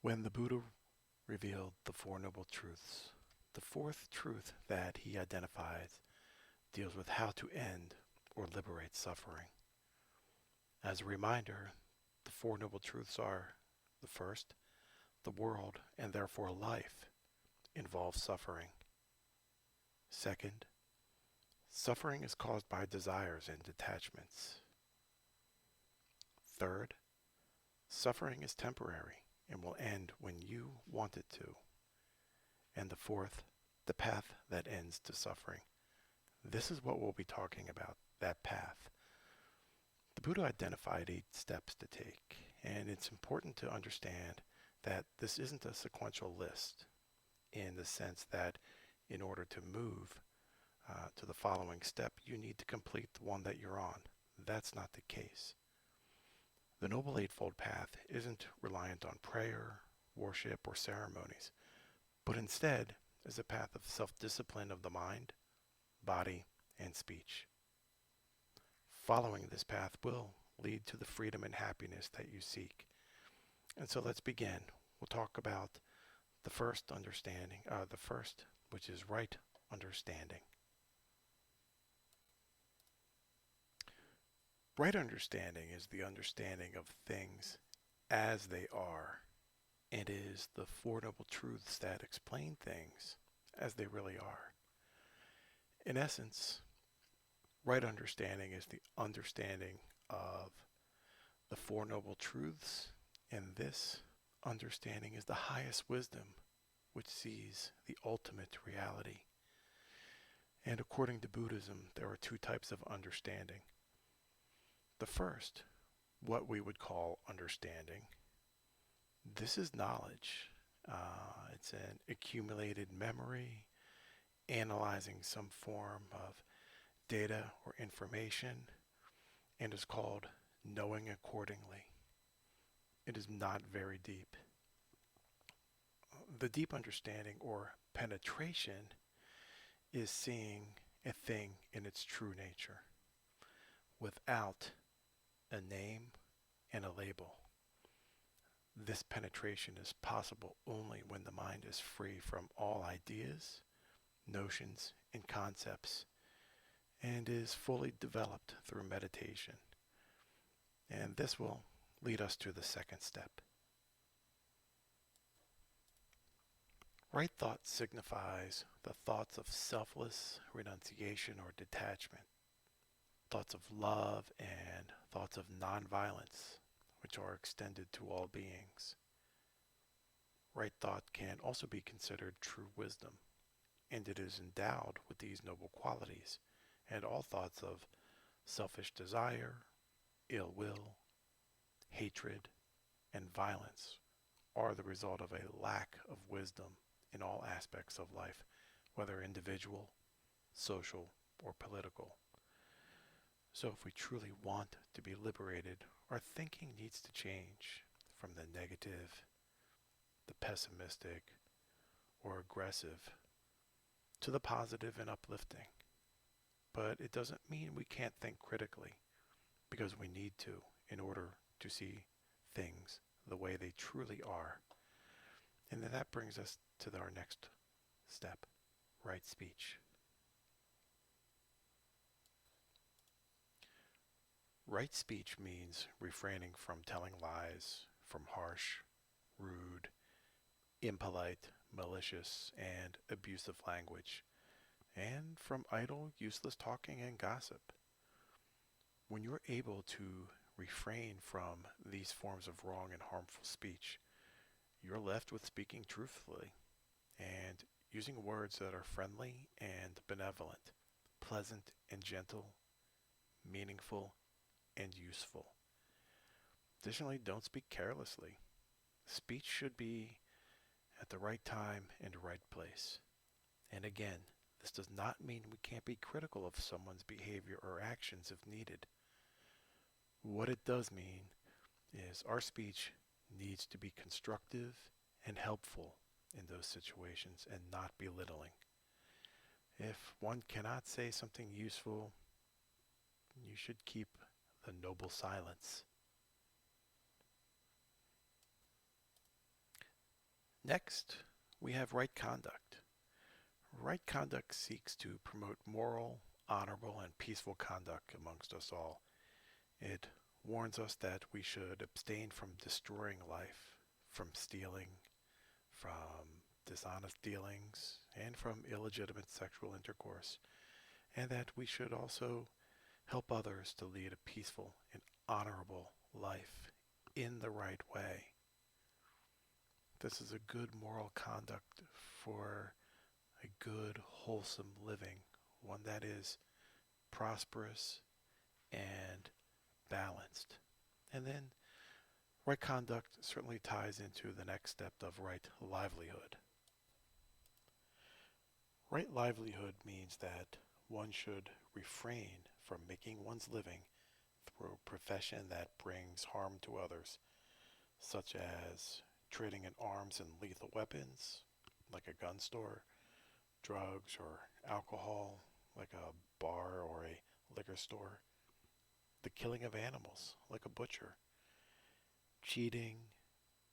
When the Buddha revealed the Four Noble Truths, the fourth truth that he identifies deals with how to end or liberate suffering. As a reminder, the Four Noble Truths are: the first, the world and therefore life involves suffering. Second, suffering is caused by desires and detachments. Third, suffering is temporary and will end when you want it to. And the fourth, the path that ends to suffering. This is what we'll be talking about, that path. The Buddha identified 8 steps to take, and it's important to understand that this isn't a sequential list in the sense that in order to move to the following step, you need to complete the one that you're on. That's not the case. The Noble Eightfold Path isn't reliant on prayer, worship, or ceremonies, but instead is a path of self-discipline of the mind, body, and speech. Following this path will lead to the freedom and happiness that you seek. And so let's begin. We'll talk about the first understanding, which is right understanding. Right understanding is the understanding of things as they are, and is the Four Noble Truths that explain things as they really are. In essence, right understanding is the understanding of the Four Noble Truths, and this understanding is the highest wisdom, which sees the ultimate reality. And according to Buddhism, there are 2 types of understanding. The first, what we would call understanding, this is knowledge. It's an accumulated memory, analyzing some form of data or information, and is called knowing accordingly. It is not very deep. The deep understanding or penetration is seeing a thing in its true nature without a name and a label. This penetration is possible only when the mind is free from all ideas, notions, and concepts, and is fully developed through meditation. And this will lead us to the second step. Right thought signifies the thoughts of selfless renunciation or detachment, thoughts of love, and thoughts of nonviolence, which are extended to all beings. Right thought can also be considered true wisdom, and it is endowed with these noble qualities, and all thoughts of selfish desire, ill will, hatred, and violence are the result of a lack of wisdom in all aspects of life, whether individual, social, or political. So if we truly want to be liberated, our thinking needs to change from the negative, the pessimistic, or aggressive to the positive and uplifting. But it doesn't mean we can't think critically, because we need to in order to see things the way they truly are. And then that brings us to our next step, right speech. Right speech means refraining from telling lies, from harsh, rude, impolite, malicious, and abusive language, and from idle, useless talking and gossip. When you're able to refrain from these forms of wrong and harmful speech, you're left with speaking truthfully and using words that are friendly and benevolent, pleasant and gentle, meaningful and useful. Additionally, don't speak carelessly. Speech should be at the right time and right place. And again, this does not mean we can't be critical of someone's behavior or actions if needed. What it does mean is our speech needs to be constructive and helpful in those situations and not belittling. If one cannot say something useful, you should keep the noble silence. Next, we have right conduct. Right conduct seeks to promote moral, honorable, and peaceful conduct amongst us all. It warns us that we should abstain from destroying life, from stealing, from dishonest dealings, and from illegitimate sexual intercourse, and that we should also help others to lead a peaceful and honorable life in the right way. This is a good moral conduct for a good, wholesome living, one that is prosperous and balanced. And then right conduct certainly ties into the next step of right livelihood. Right livelihood means that one should refrain from making one's living through a profession that brings harm to others, such as trading in arms and lethal weapons, like a gun store, drugs or alcohol, like a bar or a liquor store, the killing of animals, like a butcher, cheating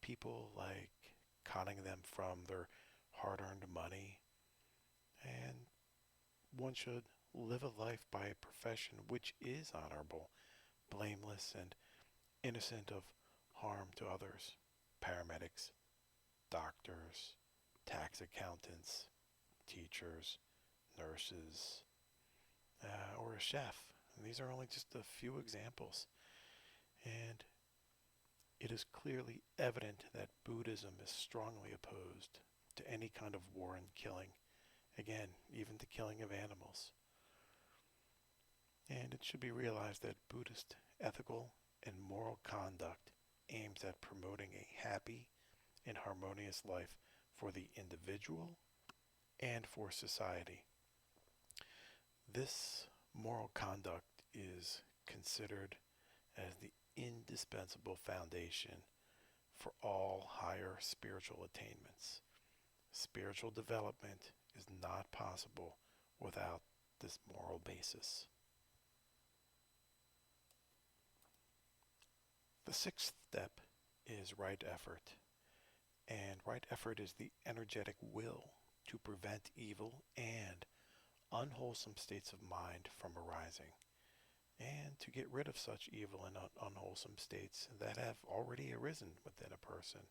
people, like conning them from their hard-earned money, and one should live a life by a profession which is honorable, blameless, and innocent of harm to others. Paramedics, doctors, tax accountants, teachers, nurses, or a chef. And these are only just a few examples. And it is clearly evident that Buddhism is strongly opposed to any kind of war and killing. Again, even the killing of animals. And it should be realized that Buddhist ethical and moral conduct aims at promoting a happy and harmonious life for the individual and for society. This moral conduct is considered as the indispensable foundation for all higher spiritual attainments. Spiritual development is not possible without this moral basis. The sixth step is right effort. And right effort is the energetic will to prevent evil and unwholesome states of mind from arising, and to get rid of such evil and unwholesome states that have already arisen within a person,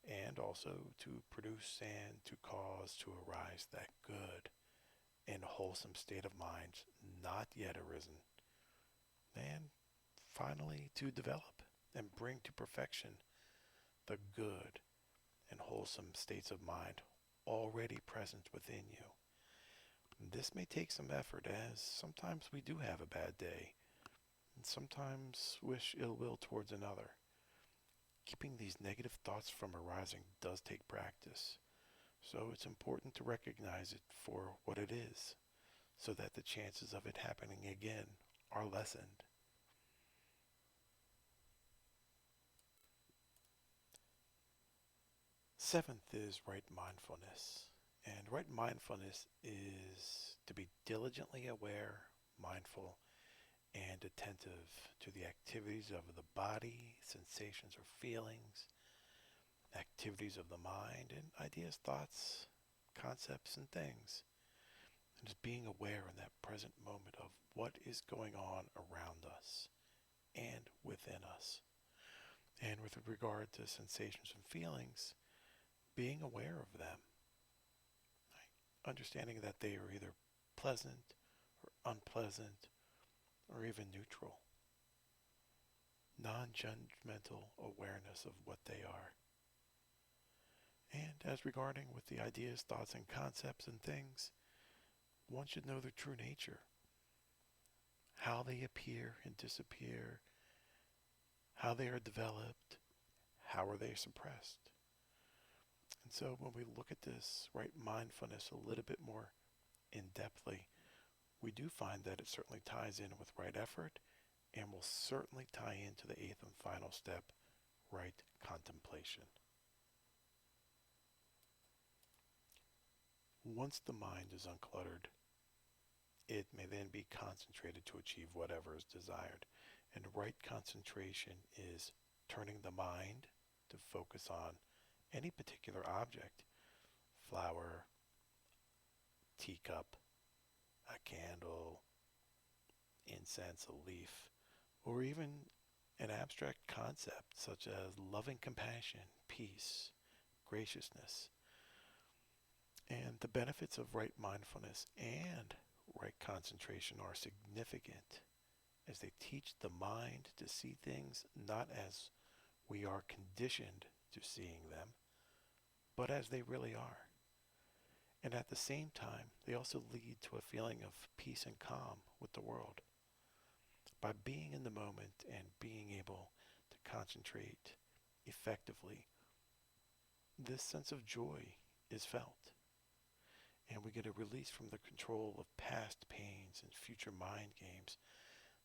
and also to produce and to cause to arise that good and wholesome state of mind not yet arisen, and finally to develop and bring to perfection the good and wholesome states of mind already present within you. This may take some effort, as sometimes we do have a bad day, and sometimes wish ill will towards another. Keeping these negative thoughts from arising does take practice, so it's important to recognize it for what it is, so that the chances of it happening again are lessened. Seventh is right mindfulness. And right mindfulness is to be diligently aware, mindful, and attentive to the activities of the body, sensations or feelings, activities of the mind, and ideas, thoughts, concepts, and things. And just being aware in that present moment of what is going on around us and within us. And with regard to sensations and feelings, being aware of them, understanding that they are either pleasant or unpleasant or even neutral. Non-judgmental awareness of what they are. And as regarding with the ideas, thoughts, and concepts and things, one should know their true nature, how they appear and disappear, how they are developed, how are they suppressed. And so when we look at this right mindfulness a little bit more in-depthly, we do find that it certainly ties in with right effort and will certainly tie into the eighth and final step, right contemplation. Once the mind is uncluttered, it may then be concentrated to achieve whatever is desired. And right concentration is turning the mind to focus on any particular object, flower, teacup, a candle, incense, a leaf, or even an abstract concept such as loving compassion, peace, graciousness. And the benefits of right mindfulness and right concentration are significant as they teach the mind to see things not as we are conditioned to seeing them, but as they really are. And at the same time, they also lead to a feeling of peace and calm with the world. By being in the moment and being able to concentrate effectively, this sense of joy is felt. And we get a release from the control of past pains and future mind games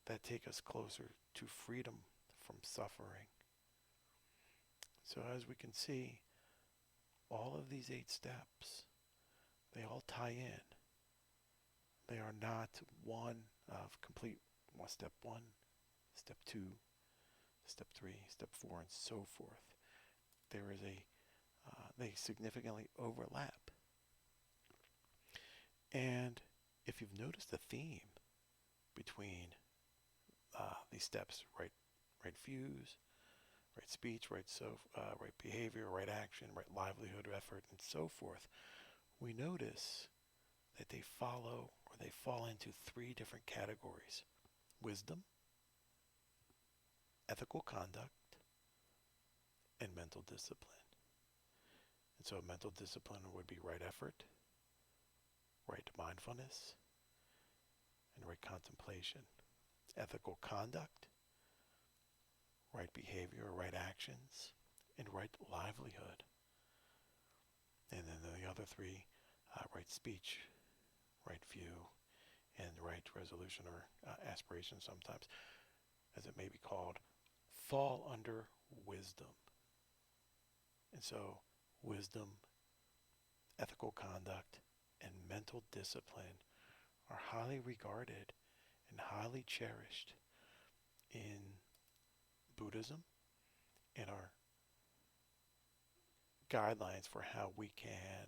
that take us closer to freedom from suffering. So as we can see, all of these 8 steps, they all tie in. They are not one of complete step 1, step 2, step 3, step 4, and so forth. There is they significantly overlap. And if you've noticed a theme between these steps, right views, right speech, right behavior, right action, right livelihood, effort, and so forth, we notice that they follow or they fall into 3 different categories: wisdom, ethical conduct, and mental discipline. And so mental discipline would be right effort, right mindfulness, and right contemplation. Ethical conduct, right behavior, right actions, and right livelihood. And then the other 3, right speech, right view, and right resolution or aspiration sometimes, as it may be called, fall under wisdom. And so wisdom, ethical conduct, and mental discipline are highly regarded and highly cherished in Buddhism and are guidelines for how we can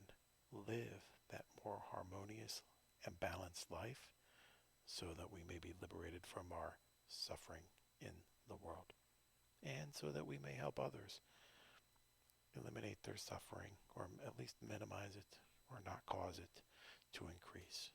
live that more harmonious and balanced life so that we may be liberated from our suffering in the world, and so that we may help others eliminate their suffering, or at least minimize it or not cause it to increase.